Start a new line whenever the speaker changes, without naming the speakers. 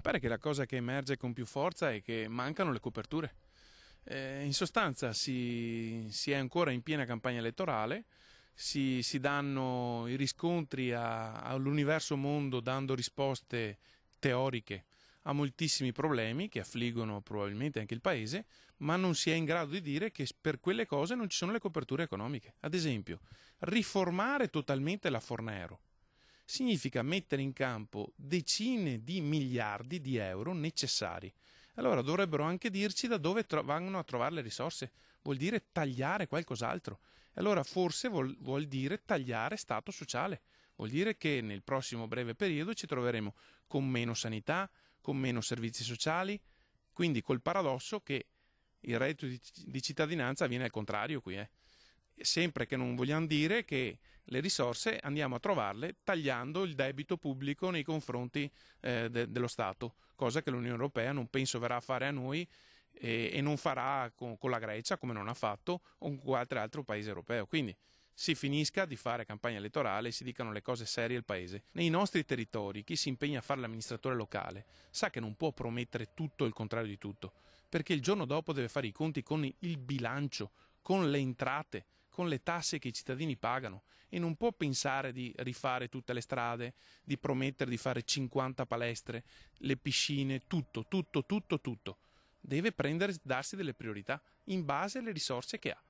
Mi pare che la cosa che emerge con più forza è che mancano le coperture. In sostanza si è ancora in piena campagna elettorale, si danno i riscontri all'universo mondo dando risposte teoriche a moltissimi problemi che affliggono probabilmente anche il paese, ma non si è in grado di dire che per quelle cose non ci sono le coperture economiche. Ad esempio, riformare totalmente la Fornero significa mettere in campo decine di miliardi di euro necessari. Allora dovrebbero anche dirci da dove vanno a trovare le risorse. Vuol dire tagliare qualcos'altro. Allora forse vuol dire tagliare Stato sociale. Vuol dire che nel prossimo breve periodo ci troveremo con meno sanità, con meno servizi sociali, quindi col paradosso che il reddito di cittadinanza avviene al contrario qui. Sempre che non vogliamo dire che le risorse andiamo a trovarle tagliando il debito pubblico nei confronti dello Stato, cosa che l'Unione Europea non penso verrà a fare a noi e non farà con la Grecia come non ha fatto o con qualche altro paese europeo. Quindi si finisca di fare campagna elettorale e si dicano le cose serie al paese. Nei nostri territori chi si impegna a fare l'amministratore locale sa che non può promettere tutto e il contrario di tutto, perché il giorno dopo deve fare i conti con il bilancio, con le entrate, con le tasse che i cittadini pagano e non può pensare di rifare tutte le strade, di promettere di fare 50 palestre, le piscine, tutto. Deve darsi delle priorità in base alle risorse che ha.